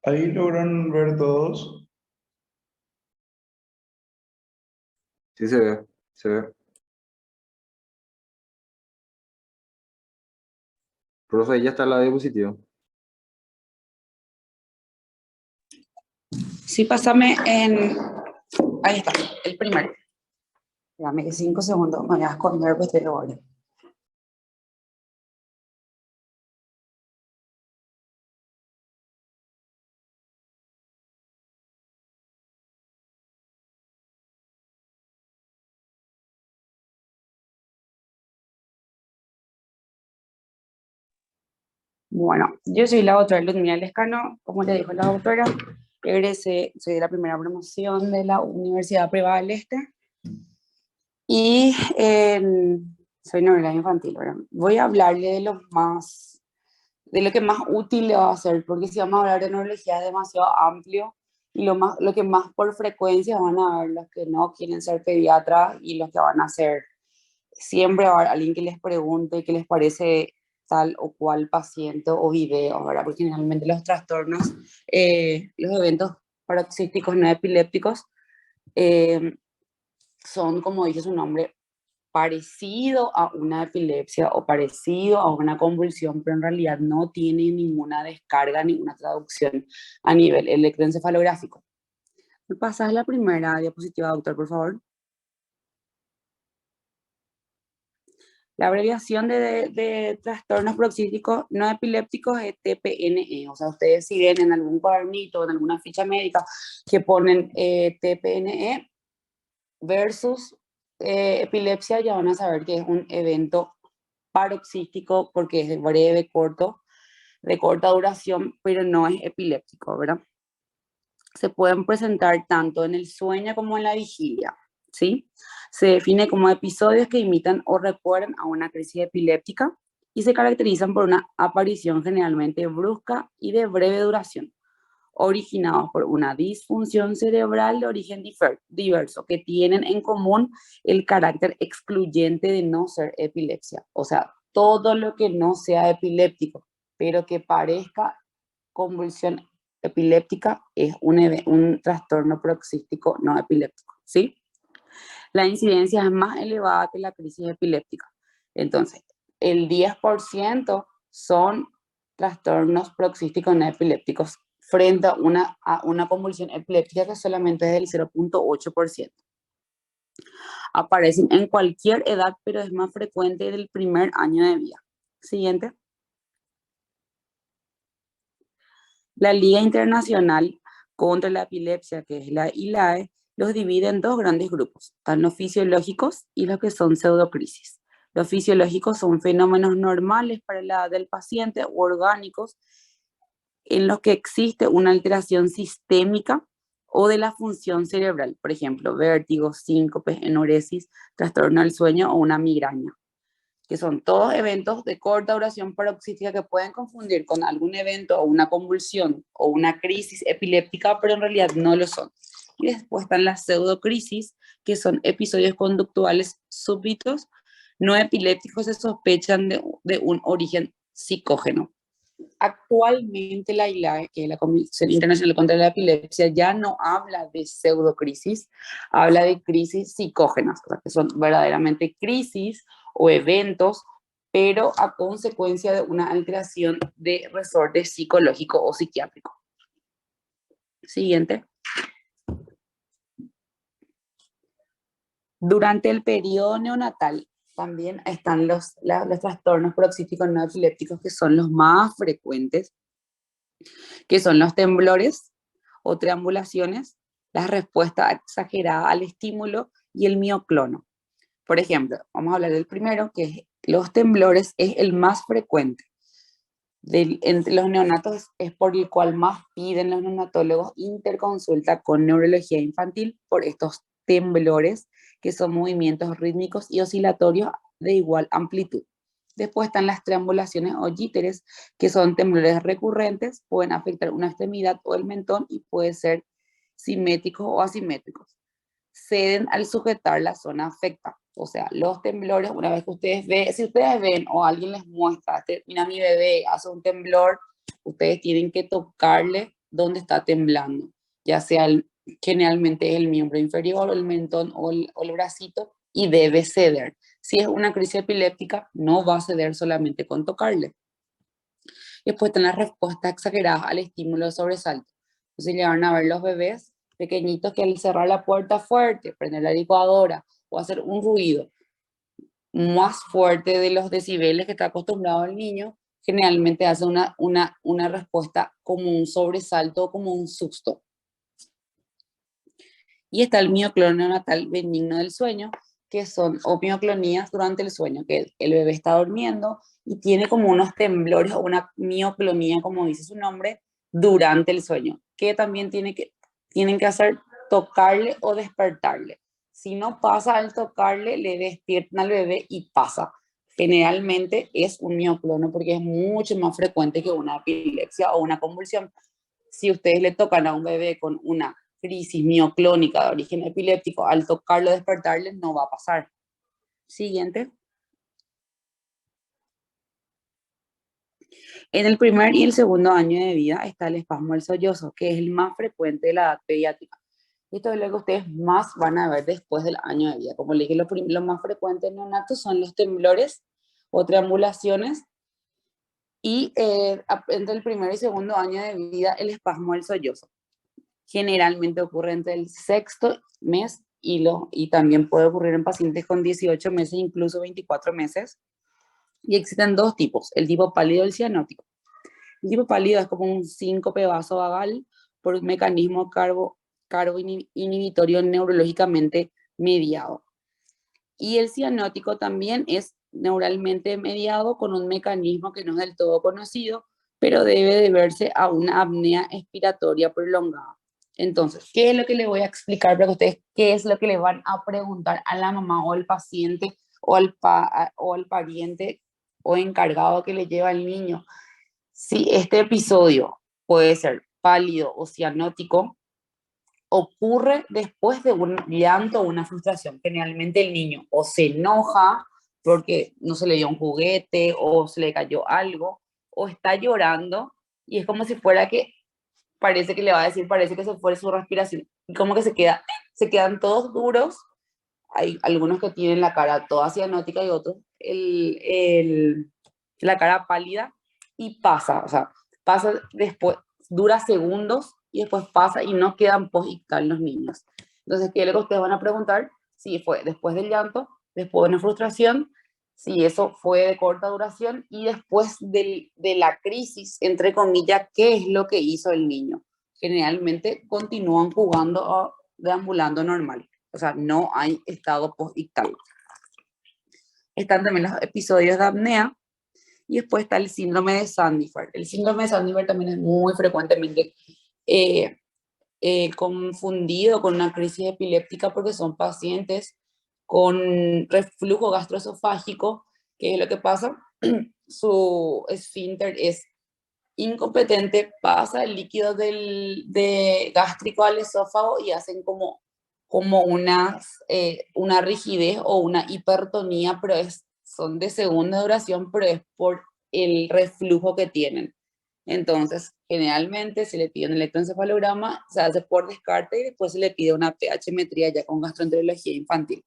Ahí logran ver todos. Sí se ve, se ve. Profe, ya está la diapositiva. Sí, pásame en... Ahí está, el primero. Dame que 5 segundos, me voy a esconder pues te lo voy. Bueno, yo soy la doctora Ludmila Lescano, como le dijo la doctora, egresé, soy de la primera promoción de la Universidad Privada del Este y soy neuróloga infantil, ¿verdad? Voy a hablarle de lo que más útil le va a ser, porque si vamos a hablar de neurología es demasiado amplio y lo que más por frecuencia van a ver los que no quieren ser pediatras y los que van a ser, siempre va a haber alguien que les pregunte qué les parece tal o cual paciente o video, ¿verdad? Porque generalmente los trastornos, los eventos paroxísticos no epilépticos eh, son, como dice su nombre, parecido a una epilepsia o parecido a una convulsión, pero en realidad no tiene ninguna descarga, ninguna traducción a nivel electroencefalográfico. ¿Me pasas la primera diapositiva, doctor, por favor? La abreviación de trastornos paroxísticos no epilépticos es TPNE. O sea, ustedes si ven en algún cuadernito, en alguna ficha médica que ponen TPNE versus epilepsia, ya van a saber que es un evento paroxístico porque es breve, corto, de corta duración, pero no es epiléptico, ¿verdad? Se pueden presentar tanto en el sueño como en la vigilia, ¿sí? Se define como episodios que imitan o recuerdan a una crisis epiléptica y se caracterizan por una aparición generalmente brusca y de breve duración, originados por una disfunción cerebral de origen diverso, que tienen en común el carácter excluyente de no ser epilepsia. O sea, todo lo que no sea epiléptico, pero que parezca convulsión epiléptica, es un trastorno paroxístico no epiléptico, ¿sí? La incidencia es más elevada que la crisis epiléptica. Entonces, el 10% son trastornos paroxísticos no epilépticos frente a una convulsión epiléptica que solamente es del 0.8%. Aparecen en cualquier edad, pero es más frecuente en el primer año de vida. Siguiente. La Liga Internacional contra la Epilepsia, que es la ILAE, los divide en dos grandes grupos, están los fisiológicos y los que son pseudocrisis. Los fisiológicos son fenómenos normales para la edad del paciente u orgánicos en los que existe una alteración sistémica o de la función cerebral, por ejemplo, vértigo, síncope, enuresis, trastorno del sueño o una migraña, que son todos eventos de corta duración paroxística que pueden confundir con algún evento o una convulsión o una crisis epiléptica, pero en realidad no lo son. Y después están las pseudocrisis, que son episodios conductuales súbitos, no epilépticos, se sospechan de un origen psicógeno. Actualmente la ILAE, que es la Comisión Internacional contra la Epilepsia, ya no habla de pseudocrisis, habla de crisis psicógenas, o sea, que son verdaderamente crisis o eventos, pero a consecuencia de una alteración de resorte psicológico o psiquiátrico. Siguiente. Durante el periodo neonatal también están los trastornos paroxísticos no epilépticos, que son los más frecuentes, que son los temblores o triangulaciones, la respuesta exagerada al estímulo y el mioclono. Por ejemplo, vamos a hablar del primero, que es los temblores, es el más frecuente. Entre los neonatos es por el cual más piden los neonatólogos interconsulta con neurología infantil por estos temblores, que son movimientos rítmicos y oscilatorios de igual amplitud. Después están las triangulaciones o yíteres, que son temblores recurrentes, pueden afectar una extremidad o el mentón y pueden ser simétricos o asimétricos. Ceden al sujetar la zona afecta. O sea, los temblores, una vez que ustedes ven, si ustedes ven o alguien les muestra, mira, mi bebé hace un temblor, ustedes tienen que tocarle donde está temblando, ya sea generalmente el miembro inferior, o el mentón o el bracito, y debe ceder. Si es una crisis epiléptica, no va a ceder solamente con tocarle. Después están las respuestas exageradas al estímulo de sobresalto. Entonces le van a ver los bebés pequeñitos que al cerrar la puerta fuerte, prender la licuadora o hacer un ruido más fuerte de los decibeles que está acostumbrado el niño, generalmente hace una respuesta como un sobresalto o como un susto. Y está el mioclonio neonatal benigno del sueño, que son o mioclonías durante el sueño, que el bebé está durmiendo y tiene como unos temblores o una mioclonía, como dice su nombre, durante el sueño, que también tienen que hacer tocarle o despertarle. Si no pasa al tocarle, le despiertan al bebé y pasa. Generalmente es un mioclonio porque es mucho más frecuente que una epilepsia o una convulsión. Si ustedes le tocan a un bebé con una crisis mioclónica de origen epiléptico, al tocarlo, despertarle, no va a pasar. Siguiente. En el primer y el segundo año de vida está el espasmo del sollozo, que es el más frecuente de la edad pediátrica. Esto es lo que ustedes más van a ver después del año de vida. Como les dije, lo más frecuente en neonatos son los temblores o triangulaciones, y entre el primer y segundo año de vida el espasmo del sollozo. Generalmente ocurre entre el sexto mes y también puede ocurrir en pacientes con 18 meses, incluso 24 meses. Y existen dos tipos, el tipo pálido y el cianótico. El tipo pálido es como un síncope vasovagal por un mecanismo inhibitorio neurológicamente mediado. Y el cianótico también es neuralmente mediado con un mecanismo que no es del todo conocido, pero debe deberse a una apnea expiratoria prolongada. Entonces, ¿qué es lo que le voy a explicar para que ustedes, qué es lo que le van a preguntar a la mamá o al paciente o al pariente o encargado que le lleva al niño? Si este episodio puede ser pálido o cianótico, ocurre después de un llanto o una frustración. Generalmente el niño o se enoja porque no se le dio un juguete o se le cayó algo, o está llorando y es como si fuera que parece que le va a decir, parece que se fue su respiración, y como que se quedan todos duros. Hay algunos que tienen la cara toda cianótica y otros la cara pálida, y pasa, o sea, pasa después, dura segundos y después pasa y no quedan post-ictal los niños. Entonces, ¿qué es lo que ustedes van a preguntar? Si fue después del llanto, después de una frustración, si eso fue de corta duración, y después de la crisis, entre comillas, ¿qué es lo que hizo el niño? Generalmente continúan jugando o deambulando normal. O sea, no hay estado post-ictal. Están también los episodios de apnea, y después está el síndrome de Sandifer. El síndrome de Sandifer también es muy frecuentemente confundido con una crisis epiléptica porque son pacientes con reflujo gastroesofágico. ¿Qué es lo que pasa? Su esfínter es incompetente, pasa el líquido de gástrico al esófago y hacen como una rigidez o una hipertonía, pero son de segunda duración, pero es por el reflujo que tienen. Entonces, generalmente se le pide un electroencefalograma, se hace por descarte y después se le pide una pH-metría ya con gastroenterología infantil.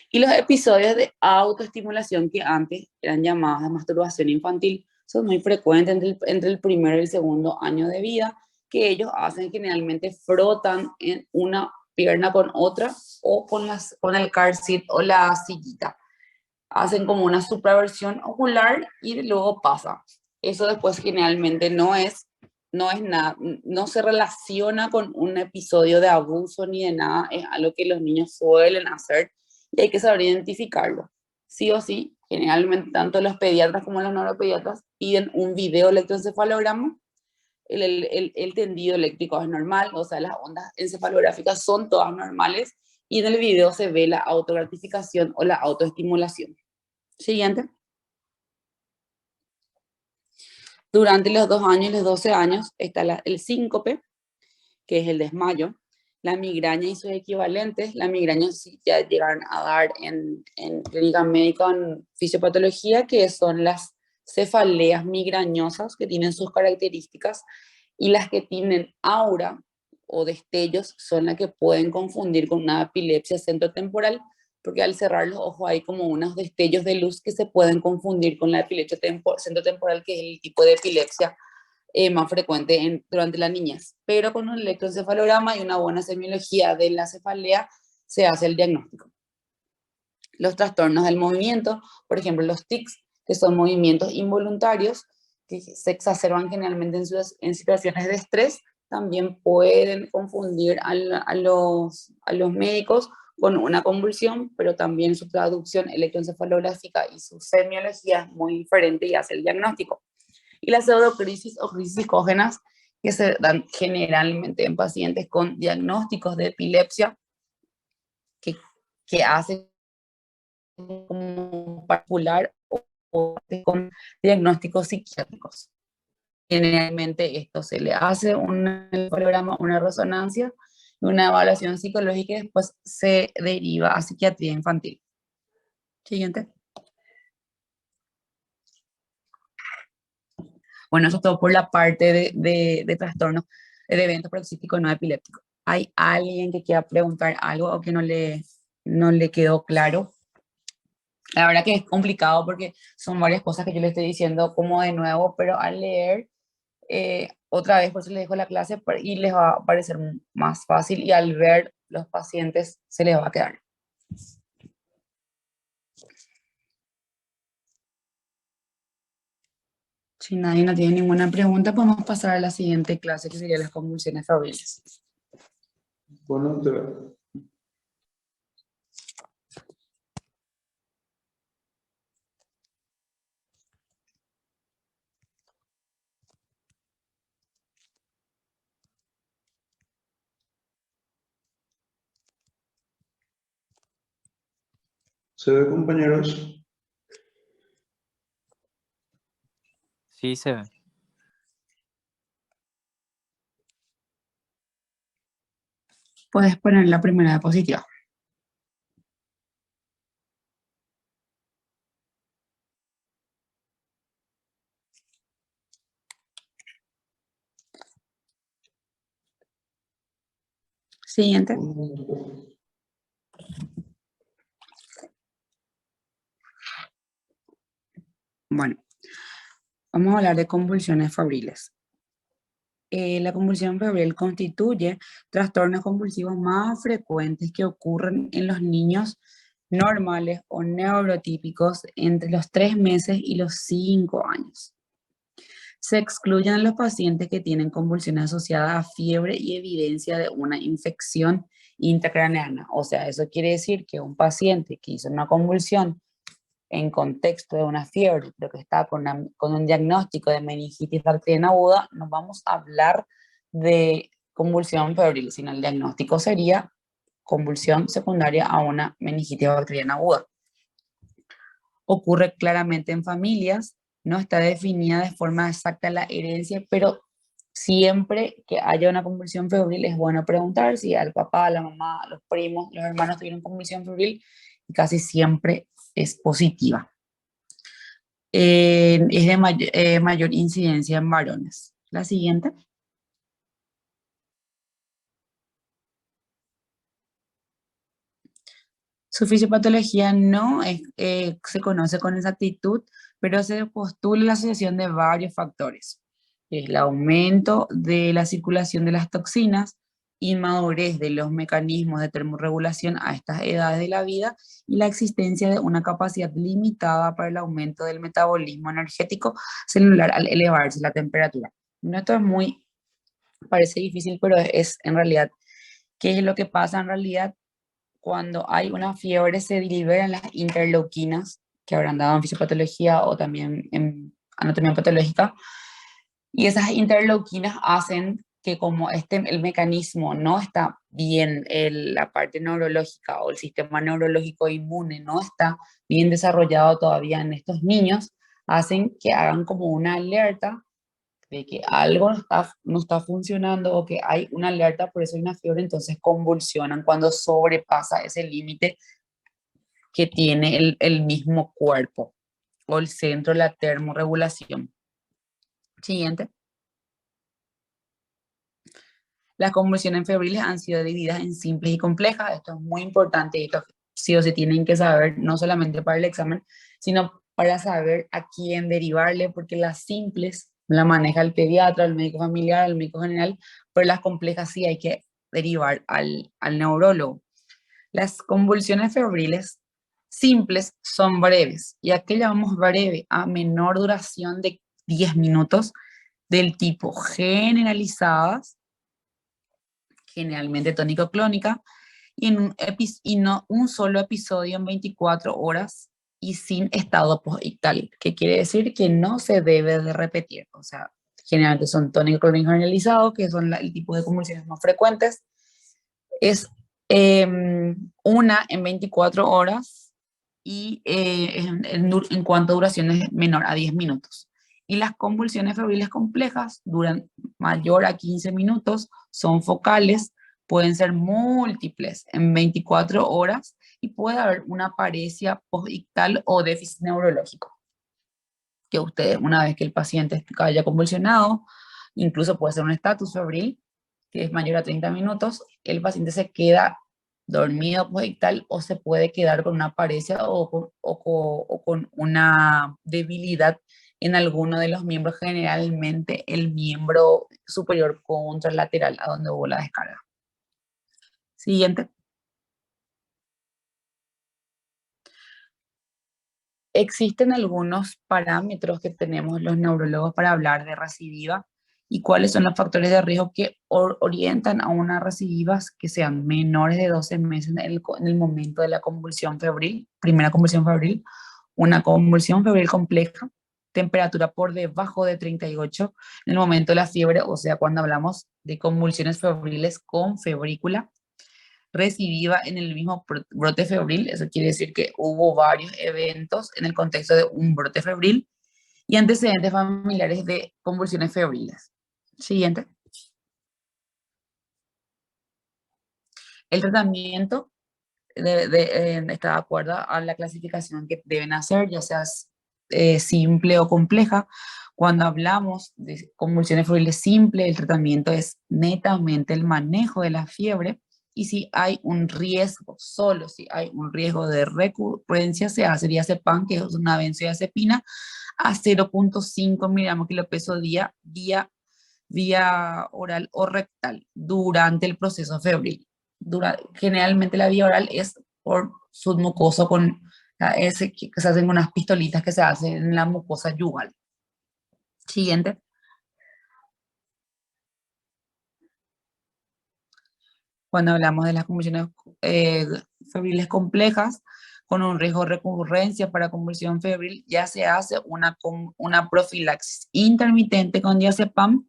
Y los episodios de autoestimulación, que antes eran llamadas de masturbación infantil, son muy frecuentes entre el primero y el segundo año de vida, que ellos hacen generalmente frotan en una pierna con otra o con el car seat o la sillita. Hacen como una supraversión ocular y luego pasa. Eso después generalmente no es nada, no se relaciona con un episodio de abuso ni de nada, es algo que los niños suelen hacer y hay que saber identificarlo. Sí o sí, generalmente tanto los pediatras como los neuropediatras piden un video electroencefalograma. El tendido eléctrico es normal, o sea, las ondas encefalográficas son todas normales, y en el video se ve la autogratificación o la autoestimulación. Siguiente. Durante los 2 años y los 12 años está el síncope, que es el desmayo, la migraña y sus equivalentes. La migraña sí ya llegaron a dar en clínica médica, en fisiopatología, que son las cefaleas migrañosas, que tienen sus características y las que tienen aura o destellos son las que pueden confundir con una epilepsia centrotemporal, porque al cerrar los ojos hay como unos destellos de luz que se pueden confundir con la epilepsia centrotemporal, que es el tipo de epilepsia más frecuente durante la niñez. Pero con un electroencefalograma y una buena semiología de la cefalea se hace el diagnóstico. Los trastornos del movimiento, por ejemplo, los tics, que son movimientos involuntarios, que se exacerban generalmente en situaciones de estrés, también pueden confundir a los médicos con una convulsión, pero también su traducción electroencefalográfica y su semiología es muy diferente y hace el diagnóstico. Y las pseudocrisis o crisis psicógenas, que se dan generalmente en pacientes con diagnósticos de epilepsia, que hacen como particular o con diagnósticos psiquiátricos. Generalmente esto se le hace un programa, una resonancia, una evaluación psicológica y después se deriva a psiquiatría infantil. Siguiente. Bueno, eso es todo por la parte de trastornos de evento paroxístico no epiléptico. ¿Hay alguien que quiera preguntar algo o que no le quedó claro? La verdad que es complicado porque son varias cosas que yo le estoy diciendo como de nuevo, pero al leer otra vez, por eso les dejo la clase y les va a parecer más fácil y al ver los pacientes se les va a quedar. Si nadie no tiene ninguna pregunta, podemos pasar a la siguiente clase, que sería las convulsiones febriles. Bueno, ¿se ve, compañeros? Sí, se ve. Puedes poner la primera diapositiva. Siguiente. Bueno, vamos a hablar de convulsiones febriles. La convulsión febril constituye trastornos convulsivos más frecuentes que ocurren en los niños normales o neurotípicos entre los 3 meses y los 5 años. Se excluyen a los pacientes que tienen convulsiones asociadas a fiebre y evidencia de una infección intracraneana. O sea, eso quiere decir que un paciente que hizo una convulsión en contexto de una fiebre, pero que está con un diagnóstico de meningitis bacteriana aguda, no vamos a hablar de convulsión febril, sino el diagnóstico sería convulsión secundaria a una meningitis bacteriana aguda. Ocurre claramente en familias, no está definida de forma exacta la herencia, pero siempre que haya una convulsión febril es bueno preguntar si al papá, a la mamá, a los primos, los hermanos tuvieron convulsión febril, y casi siempre es positiva. Es de mayor incidencia en varones. La siguiente. Su fisiopatología no se conoce con exactitud, pero se postula la asociación de varios factores. El aumento de la circulación de las toxinas, inmadurez de los mecanismos de termorregulación a estas edades de la vida y la existencia de una capacidad limitada para el aumento del metabolismo energético celular al elevarse la temperatura. Esto es parece difícil, pero es en realidad, ¿qué es lo que pasa en realidad? Cuando hay una fiebre se liberan las interleuquinas, que habrán dado en fisiopatología o también en anatomía patológica, y esas interleuquinas hacen que como el mecanismo no está bien, la parte neurológica o el sistema neurológico inmune no está bien desarrollado todavía en estos niños, hacen que hagan como una alerta de que algo no está funcionando o que hay una alerta, por eso hay una fiebre, entonces convulsionan cuando sobrepasa ese límite que tiene el mismo cuerpo o el centro de la termorregulación. Siguiente. Las convulsiones febriles han sido divididas en simples y complejas. Esto es muy importante y esto sí o sí tienen que saber, no solamente para el examen, sino para saber a quién derivarle, porque las simples la maneja el pediatra, el médico familiar, el médico general, pero las complejas sí hay que derivar al neurólogo. Las convulsiones febriles simples son breves, y aquí llamamos breve a menor duración de 10 minutos, del tipo generalizadas, generalmente tónico-clónica, y no un solo episodio en 24 horas y sin estado postictal, que quiere decir que no se debe de repetir. O sea, generalmente son tónico-clónicos generalizados, que son el tipo de convulsiones más frecuentes. Es una en 24 horas y en cuanto a duración es menor a 10 minutos. Y las convulsiones febriles complejas duran mayor a 15 minutos, son focales, pueden ser múltiples en 24 horas y puede haber una paresia postictal o déficit neurológico. Que ustedes, una vez que el paciente haya convulsionado, incluso puede ser un estatus febril, que es mayor a 30 minutos, el paciente se queda dormido postictal o se puede quedar con una paresia o con una debilidad en alguno de los miembros, generalmente el miembro superior contralateral, a donde hubo la descarga. Siguiente. Existen algunos parámetros que tenemos los neurólogos para hablar de recidiva y cuáles son los factores de riesgo que orientan a una recidiva que sean menores de 12 meses en el momento de la convulsión febril, primera convulsión febril, una convulsión febril compleja, temperatura por debajo de 38 en el momento de la fiebre, o sea, cuando hablamos de convulsiones febriles con febrícula, recidiva en el mismo brote febril, eso quiere decir que hubo varios eventos en el contexto de un brote febril y antecedentes familiares de convulsiones febriles. Siguiente. El tratamiento está de acuerdo a la clasificación que deben hacer, ya sea simple o compleja. Cuando hablamos de convulsiones febriles simples, el tratamiento es netamente el manejo de la fiebre, y si hay un riesgo, solo si hay un riesgo de recurrencia, se hace diazepam, que es una benzodiazepina, a 0.5 miligramos kilo peso día, vía oral o rectal durante el proceso febril. Generalmente la vía oral es por submucoso con ese que se hacen unas pistolitas que se hacen en la mucosa yugal. Siguiente. Cuando hablamos de las convulsiones febriles complejas, con un riesgo de recurrencia para convulsión febril, ya se hace una profilaxis intermitente con diazepam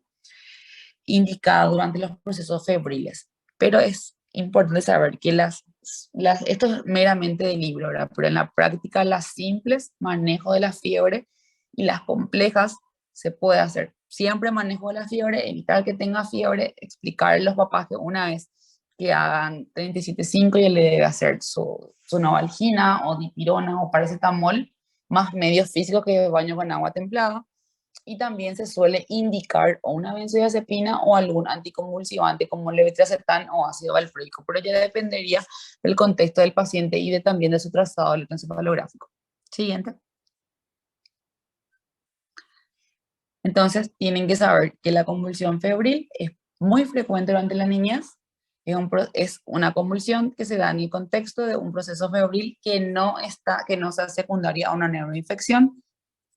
indicada durante los procesos febriles. Pero es importante saber que esto es meramente de libro, ¿verdad? Pero en la práctica las simples, manejo de la fiebre, y las complejas se puede hacer. Siempre manejo de la fiebre, evitar que tenga fiebre, explicarle a los papás que una vez que hagan 37,5 ya le debe hacer su novalgina o dipirona o paracetamol, más medios físicos que baño con agua templada. Y también se suele indicar o una benzodiazepina o algún anticonvulsivante como levetiracetam o ácido valproico, pero ya dependería del contexto del paciente y también de su trazado electroencefalográfico. Siguiente. Entonces, tienen que saber que la convulsión febril es muy frecuente durante la niñez. Es una convulsión que se da en el contexto de un proceso febril que no sea secundaria a una neuroinfección,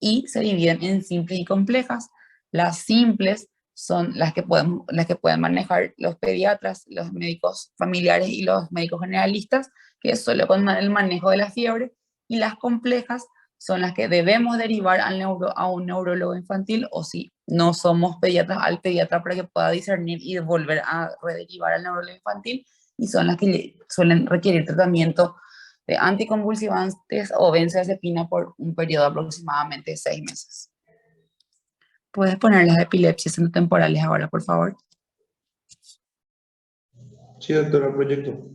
y se dividen en simples y complejas. Las simples son las que pueden manejar los pediatras, los médicos familiares y los médicos generalistas, que es solo con el manejo de la fiebre, y las complejas son las que debemos derivar a un neurólogo infantil, o si no somos pediatras, al pediatra, para que pueda discernir y volver a rederivar al neurólogo infantil, y son las que suelen requerir tratamiento de anticonvulsivantes o benzodiazepina por un periodo de aproximadamente 6 meses. ¿Puedes poner las epilepsias temporales ahora, por favor? Sí, doctora, proyecto.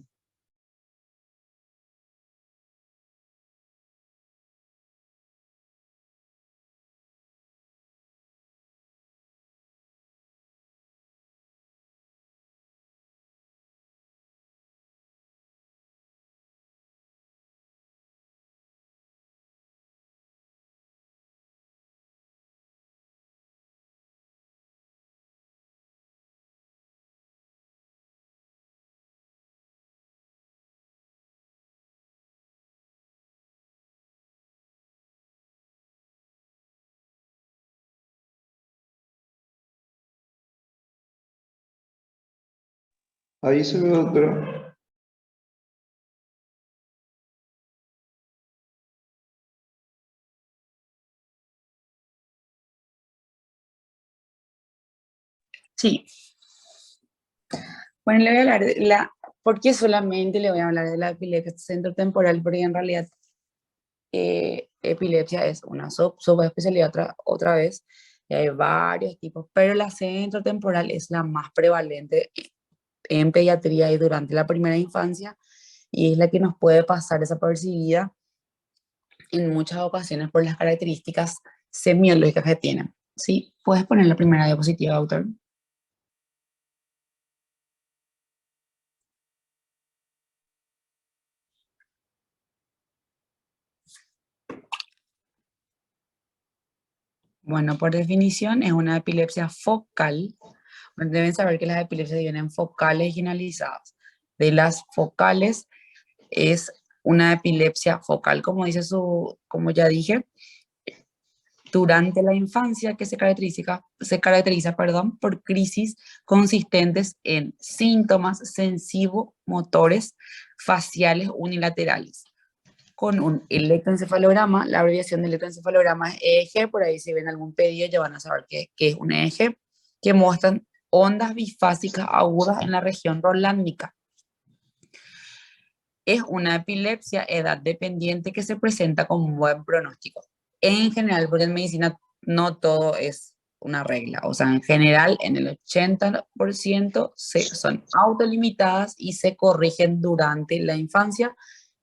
Ahí se ve, doctora. Sí. Bueno, le voy a hablar de ¿por qué solamente le voy a hablar de la epilepsia centrotemporal? Porque en realidad epilepsia es una subespecialidad otra vez, y hay varios tipos, pero la centrotemporal es la más prevalente en pediatría y durante la primera infancia, y es la que nos puede pasar desapercibida en muchas ocasiones por las características semiológicas que tienen. ¿Sí? ¿Puedes poner la primera diapositiva, doctor? Bueno, por definición es una epilepsia focal. Deben saber que las epilepsias vienen focales y generalizadas. De las focales es una epilepsia focal, como dice como ya dije, durante la infancia que se caracteriza, perdón, por crisis consistentes en síntomas sensivo-motores faciales unilaterales. Con un electroencefalograma, la abreviación del electroencefalograma es EEG, por ahí si ven algún pedido ya van a saber qué es un EEG, que muestran ondas bifásicas agudas en la región rolándica. Es una epilepsia edad dependiente que se presenta con un buen pronóstico. En general, porque en medicina no todo es una regla, o sea, en general en el 80% son autolimitadas y se corrigen durante la infancia,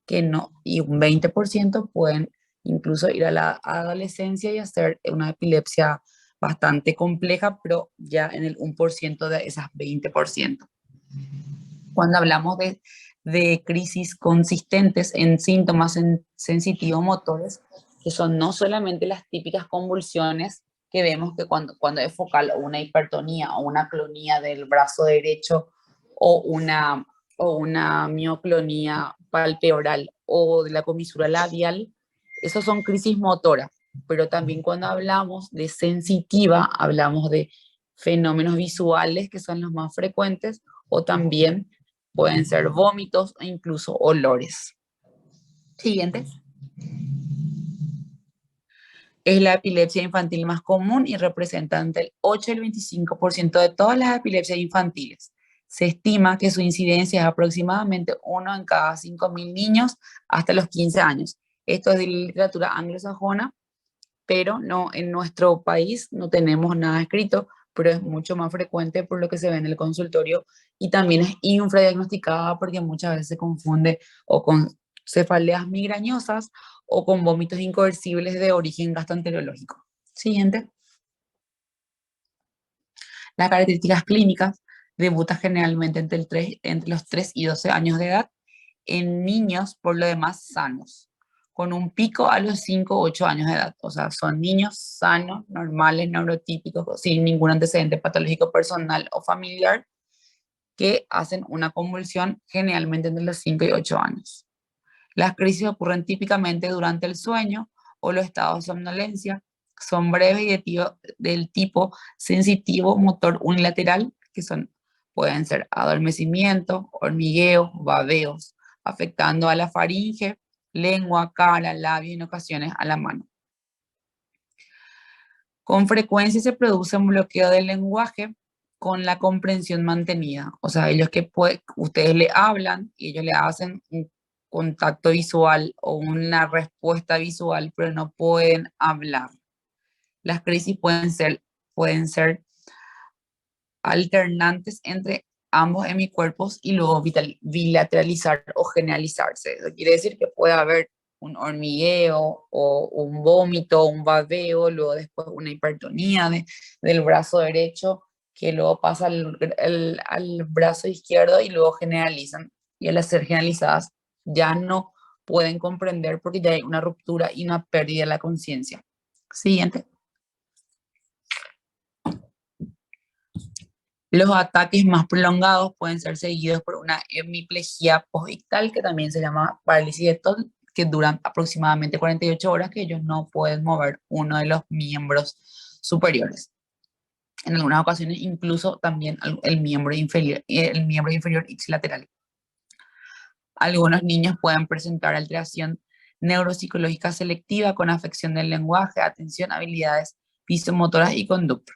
que no, y un 20% pueden incluso ir a la adolescencia y hacer una epilepsia bastante compleja, pero ya en el 1% de esas 20%. Cuando hablamos de crisis consistentes en síntomas sensitivos motores, que son no solamente las típicas convulsiones que vemos que cuando es focal, o una hipertonía o una clonía del brazo derecho o una mioclonía palpeoral o de la comisura labial, esos son crisis motoras. Pero también cuando hablamos de sensitiva, hablamos de fenómenos visuales que son los más frecuentes, o también pueden ser vómitos e incluso olores. Siguiente. Es la epilepsia infantil más común y representa entre el 8 y el 25% de todas las epilepsias infantiles. Se estima que su incidencia es aproximadamente 1 en cada 5.000 niños hasta los 15 años. Esto es de la literatura anglosajona, pero no, en nuestro país no tenemos nada escrito, pero es mucho más frecuente por lo que se ve en el consultorio, y también es infradiagnosticada porque muchas veces se confunde o con cefaleas migrañosas o con vómitos incoercibles de origen gastroenterológico. Siguiente. Las características clínicas: debuta generalmente entre los 3 y 12 años de edad en niños por lo demás sanos, con un pico a los 5 o 8 años de edad. O sea, son niños sanos, normales, neurotípicos, sin ningún antecedente patológico personal o familiar, que hacen una convulsión generalmente entre los 5 y 8 años. Las crisis ocurren típicamente durante el sueño o los estados de somnolencia. Son breves y del tipo sensitivo motor unilateral, que pueden ser adormecimiento, hormigueo, babeos, afectando a la faringe, lengua, cara, labio y en ocasiones a la mano. Con frecuencia se produce un bloqueo del lenguaje con la comprensión mantenida. O sea, ustedes le hablan y ellos le hacen un contacto visual o una respuesta visual, pero no pueden hablar. Las crisis pueden ser alternantes entre ambos hemicuerpos y luego bilateralizar o generalizarse. Eso quiere decir que puede haber un hormigueo o un vómito, un babeo, luego después una hipertonía del brazo derecho, que luego pasa al brazo izquierdo y luego generalizan. Y al ser generalizadas ya no pueden comprender porque ya hay una ruptura y una pérdida de la conciencia. Siguiente. Los ataques más prolongados pueden ser seguidos por una hemiplegia postictal, que también se llama parálisis de Todd, que duran aproximadamente 48 horas, que ellos no pueden mover uno de los miembros superiores. en algunas ocasiones incluso también el miembro inferior ipsilateral. Algunos niños pueden presentar alteración neuropsicológica selectiva con afección del lenguaje, atención, habilidades visomotoras y conducta.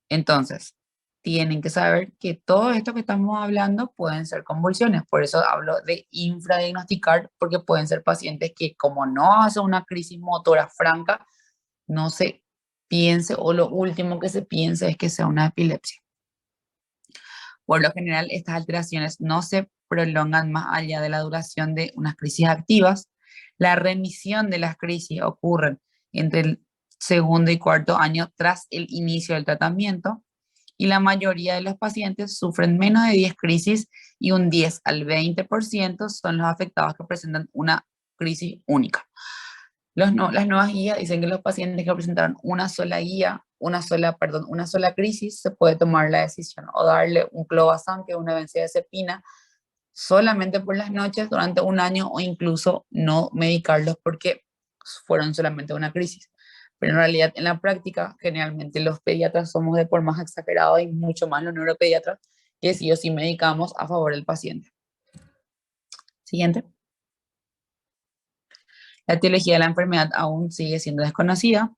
Entonces, tienen que saber que todo esto que estamos hablando pueden ser convulsiones. Por eso hablo de infradiagnosticar, porque pueden ser pacientes que, como no hacen una crisis motora franca, no se piense, o lo último que se piense es que sea una epilepsia. Por lo general, estas alteraciones no se prolongan más allá de la duración de unas crisis activas. La remisión de las crisis ocurre entre el segundo y cuarto año tras el inicio del tratamiento, y la mayoría de los pacientes sufren menos de 10 crisis y un 10 al 20% son los afectados que presentan una crisis única. Las nuevas guías dicen que los pacientes que presentaron una sola crisis, se puede tomar la decisión o darle un clobazam, que es una benzodiazepina, solamente por las noches durante un año, o incluso no medicarlos porque fueron solamente una crisis. Pero en realidad, en la práctica, generalmente los pediatras somos de por más exagerados, y mucho más los neuropediatras, que sí o sí medicamos a favor del paciente. Siguiente. La etiología de la enfermedad aún sigue siendo desconocida.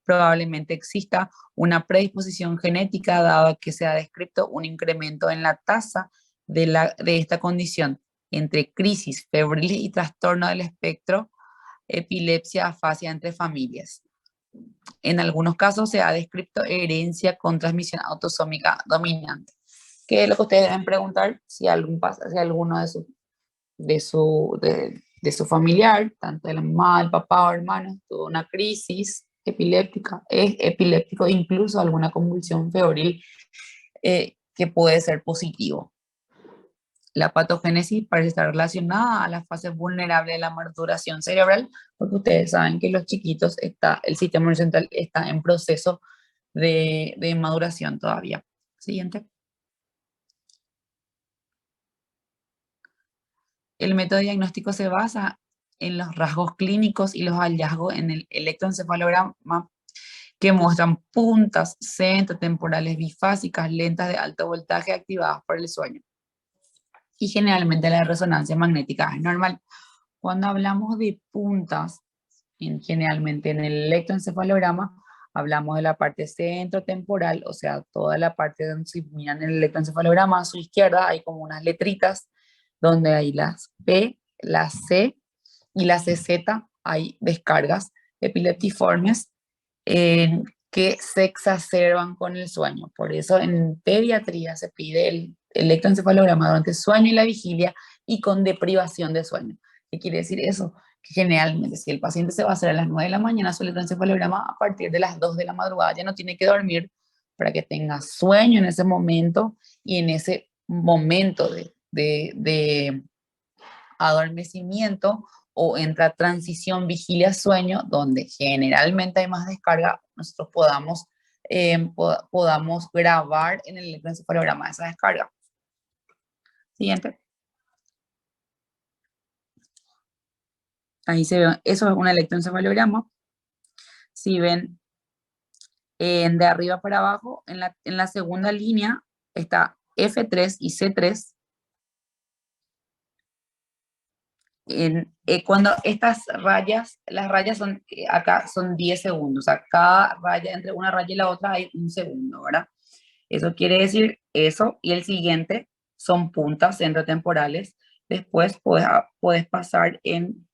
Probablemente exista una predisposición genética, dado que se ha descrito un incremento en la tasa de esta condición entre crisis febriles y trastorno del espectro, epilepsia, afasia entre familias. En algunos casos se ha descrito herencia con transmisión autosómica dominante. ¿Qué es lo que ustedes deben preguntar? Si alguno de su familiar, tanto de la mamá, el papá o hermano, tuvo una crisis epiléptica, es epiléptico, incluso alguna convulsión febril, que puede ser positivo. La patogénesis parece estar relacionada a la fase vulnerable de la maduración cerebral, porque ustedes saben que los chiquitos, el sistema nervioso central está en proceso de maduración todavía. Siguiente. El método diagnóstico se basa en los rasgos clínicos y los hallazgos en el electroencefalograma, que muestran puntas centrotemporales bifásicas lentas de alto voltaje activadas por el sueño. Y generalmente la resonancia magnética es normal. Cuando hablamos de puntas, generalmente en el electroencefalograma, hablamos de la parte centrotemporal, o sea, toda la parte donde se miran el electroencefalograma a su izquierda, hay como unas letritas donde hay las P, la C y la CZ, hay descargas epileptiformes que se exacerban con el sueño. Por eso en pediatría se pide el electroencefalograma durante el sueño y la vigilia, y con deprivación de sueño. ¿Qué quiere decir eso? Que generalmente, si el paciente se va a hacer a las 9 de la mañana su electroencefalograma, a partir de las 2 de la madrugada ya no tiene que dormir, para que tenga sueño en ese momento, y en ese momento de adormecimiento o entra transición vigilia-sueño, donde generalmente hay más descarga, nosotros podamos grabar en el electroencefalograma esa descarga. Siguiente. Ahí se ve, eso es un electroencefalograma. Si ven de arriba para abajo, en la segunda línea está F3 y C3. Cuando estas rayas, las rayas son, acá son 10 segundos, o sea, cada raya, entre una raya y la otra hay un segundo, ¿verdad? Eso quiere decir eso, y el siguiente son puntas centrotemporales. Después puedes pasar en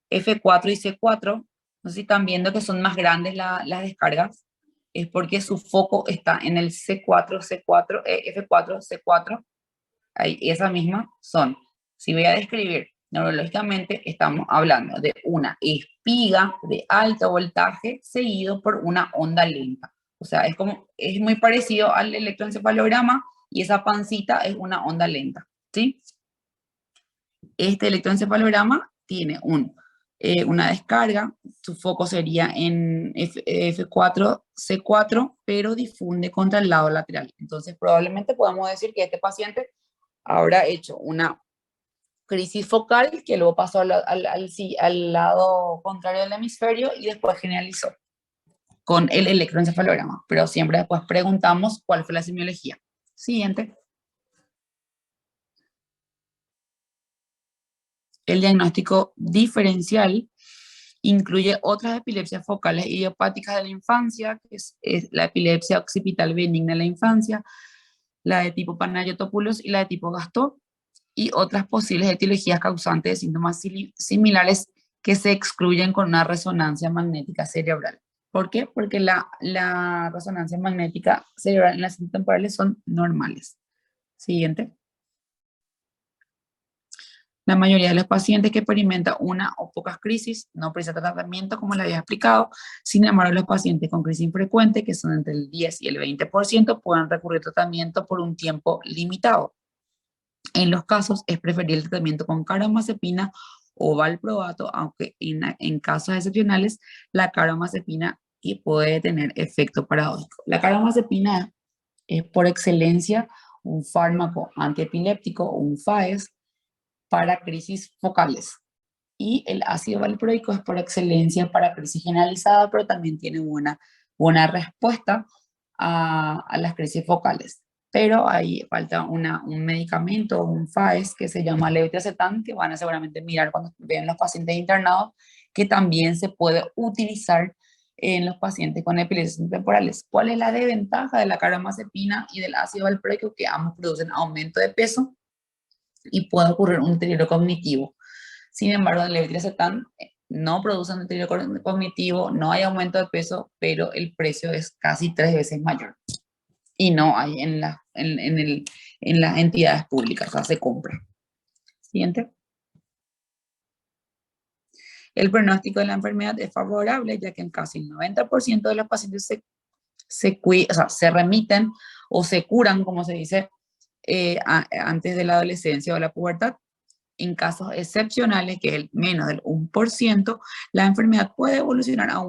F4 y C4. No sé si están viendo que son más grandes las descargas, es porque su foco está en el F4, C4, ahí, esa misma son. Si voy a describir neurológicamente, estamos hablando de una espiga de alto voltaje seguido por una onda lenta. O sea, es muy parecido al electroencefalograma, y esa pancita es una onda lenta, ¿sí? Este electroencefalograma tiene una descarga, su foco sería en F4, C4, pero difunde contra el lado lateral. Entonces, probablemente podamos decir que este paciente habrá hecho una crisis focal, que luego pasó al lado contrario del hemisferio y después generalizó. con el electroencefalograma, pero siempre después preguntamos cuál fue la semiología. Siguiente. El diagnóstico diferencial incluye otras epilepsias focales idiopáticas de la infancia, que es la epilepsia occipital benigna de la infancia, la de tipo Panayotopoulos y la de tipo Gastaut, y otras posibles etiologías causantes de síntomas similares que se excluyen con una resonancia magnética cerebral. ¿Por qué? Porque la resonancia magnética cerebral en las cintas temporales son normales. Siguiente. La mayoría de los pacientes que experimentan una o pocas crisis no precisan tratamiento, como les había explicado. Sin embargo, los pacientes con crisis frecuente, que son entre el 10 y el 20%, pueden recurrir a tratamiento por un tiempo limitado. En los casos es preferible el tratamiento con carbamazepina o valproato, aunque en casos excepcionales la carbamazepina puede tener efecto paradójico. La carbamazepina es por excelencia un fármaco antiepiléptico, un FAES, para crisis focales. Y el ácido valproico es por excelencia para crisis generalizada, pero también tiene buena respuesta a las crisis focales. Pero ahí falta un medicamento, un FAES, que se llama levetiracetam, que van a seguramente mirar cuando vean los pacientes internados, que también se puede utilizar en los pacientes con epilepsias temporales. ¿Cuál es la desventaja de la carbamazepina y del ácido valproico? Que ambos producen aumento de peso y puede ocurrir un deterioro cognitivo. Sin embargo, el levetiracetam no produce un deterioro cognitivo, no hay aumento de peso, pero el precio es casi 3 veces mayor. Y no hay en las entidades públicas, o sea, se compra. Siguiente. El pronóstico de la enfermedad es favorable, ya que en casi el 90% de los pacientes se remiten o se curan, como se dice, antes de la adolescencia o la pubertad. En casos excepcionales, que es el menos del 1%, la enfermedad puede evolucionar a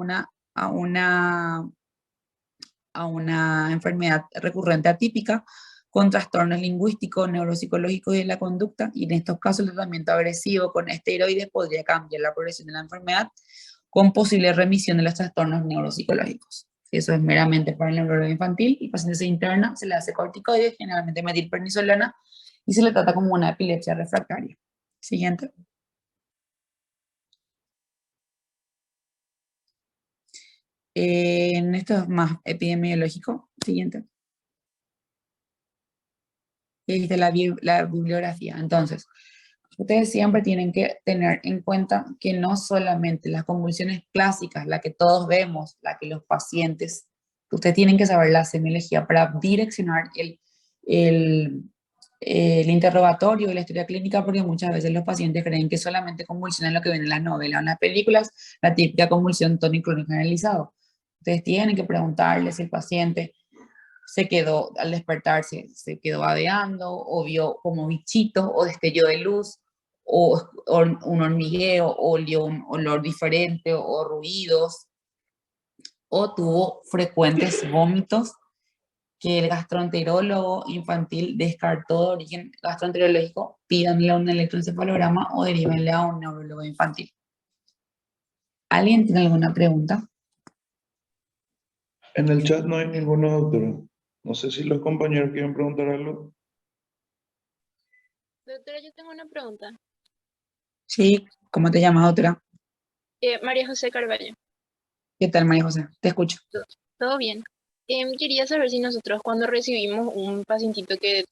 una enfermedad recurrente atípica con trastornos lingüísticos, neuropsicológicos y de la conducta, y en estos casos el tratamiento agresivo con esteroides podría cambiar la progresión de la enfermedad con posible remisión de los trastornos neuropsicológicos. Eso es meramente para el neurólogo infantil, y paciente se interna, se le hace corticoides, generalmente metilprednisolona, y se le trata como una epilepsia refractaria. Siguiente. Esto es más epidemiológico. Siguiente. Y ahí está la bibliografía. Entonces, ustedes siempre tienen que tener en cuenta que no solamente las convulsiones clásicas, la que todos vemos, la que los pacientes, ustedes tienen que saber la semiología para direccionar el interrogatorio y la historia clínica, porque muchas veces los pacientes creen que solamente convulsionan lo que ven en las novelas o en las películas, la típica convulsión tónico-clónico generalizado. Ustedes tienen que preguntarle si el paciente se quedó, al despertarse, se quedó babeando, o vio como bichitos, o destello de luz, o un hormigueo, o olió un olor diferente, o ruidos, o tuvo frecuentes vómitos que el gastroenterólogo infantil descartó de origen gastroenterológico. Pídanle un electroencefalograma o derívenle a un neurólogo infantil. ¿Alguien tiene alguna pregunta? En el chat no hay ninguno, doctora. No sé si los compañeros quieren preguntar algo. Doctora, yo tengo una pregunta. Sí, ¿cómo te llamas, doctora? María José Carballo, ¿Qué tal, María José? Te escucho. ¿todo bien? Quería saber si nosotros cuando recibimos un pacientito que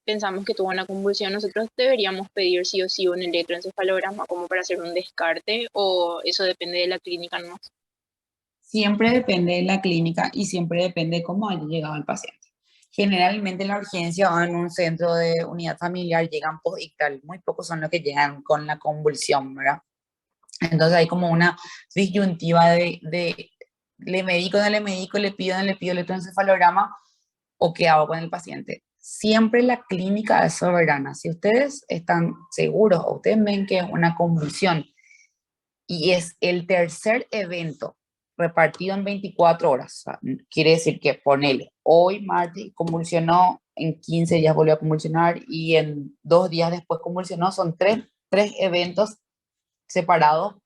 pensamos que tuvo una convulsión, nosotros deberíamos pedir sí o sí un electroencefalograma como para hacer un descarte, o eso depende de la clínica nomás. Siempre depende de la clínica y siempre depende de cómo haya llegado el paciente. Generalmente la urgencia o en un centro de unidad familiar llegan posictal, muy pocos son los que llegan con la convulsión, ¿verdad? Entonces hay como una disyuntiva le medico, no le medico, le pido, no le pido el electroencefalograma, o qué hago con el paciente. Siempre la clínica es soberana. Si ustedes están seguros o ustedes ven que es una convulsión y es el tercer evento repartido en 24 horas, o sea, quiere decir que ponele, hoy martes convulsionó, en 15 días volvió a convulsionar y en 2 días después convulsionó, son tres eventos separados,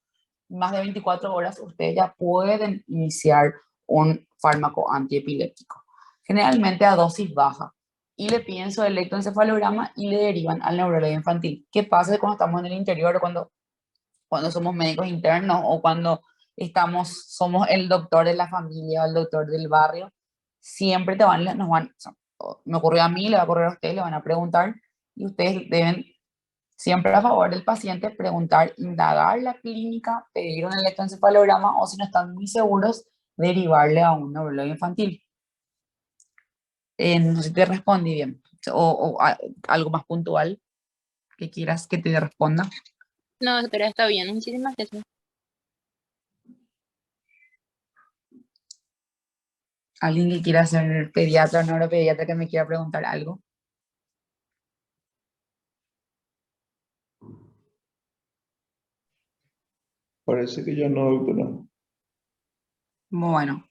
más de 24 horas, ustedes ya pueden iniciar un fármaco antiepiléptico, generalmente a dosis baja, y le piden su electroencefalograma y le derivan al neurólogo infantil. ¿Qué pasa cuando estamos en el interior o cuando somos médicos internos o cuando somos el doctor de la familia o el doctor del barrio? Siempre me ocurrió a mí, le va a ocurrir a ustedes, le van a preguntar, y ustedes deben siempre a favor del paciente preguntar, indagar la clínica, pedir un electroencefalograma o si no están muy seguros, derivarle a un neurólogo infantil. No sé si te respondí bien algo más puntual que quieras que te responda. No, doctora, está bien. Muchísimas gracias. ¿Alguien que quiera ser pediatra o neuropediatra que me quiera preguntar algo? Parece que ya no, doctora. Bueno,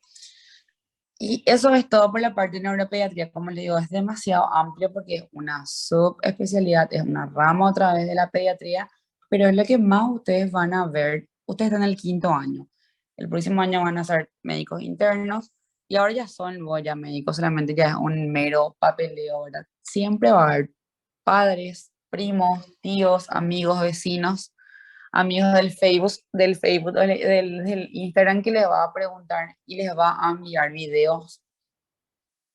y eso es todo por la parte de neuropediatría. Como les digo, es demasiado amplio porque es una subespecialidad, es una rama otra vez de la pediatría, pero es lo que más ustedes van a ver. Ustedes están en el 5º año. El próximo año van a ser médicos internos y ahora ya son luego ya médicos, solamente ya es un mero papeleo, ¿verdad? Siempre va a haber padres, primos, tíos, amigos, vecinos, amigos del Facebook, del Instagram, que les va a preguntar y les va a enviar videos.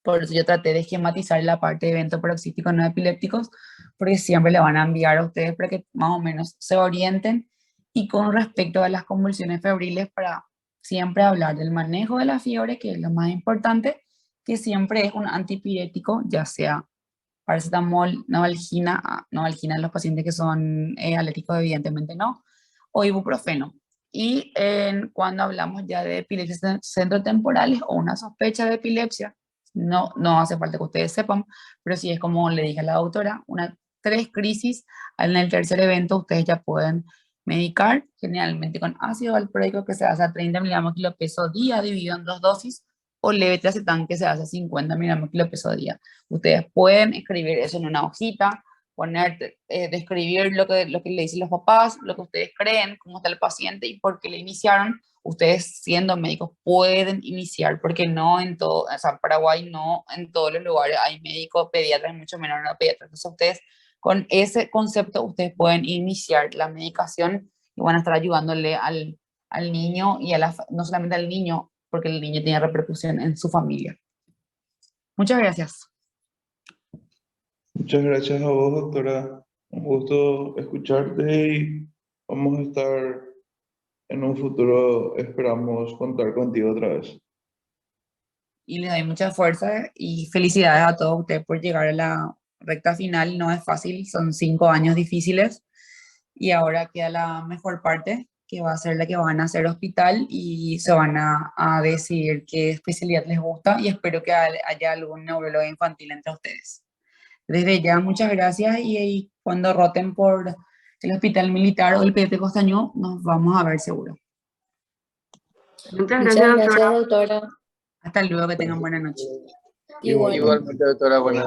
Por eso yo traté de esquematizar la parte de eventos paroxísticos no epilépticos, porque siempre le van a enviar a ustedes para que más o menos se orienten. Y con respecto a las convulsiones febriles, para siempre hablar del manejo de la fiebre, que es lo más importante, que siempre es un antipirético, ya sea paracetamol, Novalgina en los pacientes que son alérgicos, evidentemente no, o ibuprofeno. Y cuando hablamos ya de epilepsias centrotemporales o una sospecha de epilepsia, no hace falta que ustedes sepan, pero sí es como le dije a la doctora, 3 crisis, en el tercer evento ustedes ya pueden medicar, generalmente con ácido valproico que se hace a 30 miligramos kilo peso día, dividido en 2 dosis, o levetiracetam que se hace a 50 miligramos kilo peso día. Ustedes pueden escribir eso en una hojita, describir lo que le dicen los papás, lo que ustedes creen, cómo está el paciente y por qué le iniciaron. Ustedes siendo médicos pueden iniciar, porque no en todo, o sea, en Paraguay no en todos los lugares hay médicos pediatras, mucho menos no pediatras. Entonces ustedes con ese concepto ustedes pueden iniciar la medicación y van a estar ayudándole al niño y no solamente al niño, porque el niño tiene repercusión en su familia. Muchas gracias. Muchas gracias a vos, doctora. Un gusto escucharte y vamos a estar en un futuro, esperamos contar contigo otra vez. Y les doy mucha fuerza y felicidades a todos ustedes por llegar a la recta final. No es fácil, son 5 años difíciles y ahora queda la mejor parte, que va a ser la que van a hacer hospital y se van a decidir qué especialidad les gusta, y espero que haya algún neurólogo infantil entre ustedes. Desde ya, muchas gracias, y cuando roten por el Hospital Militar o el PDT Costañú, nos vamos a ver seguro. Muchas gracias, doctora. Hasta luego, que tengan buena noche. Igual. Igualmente, doctora, buenas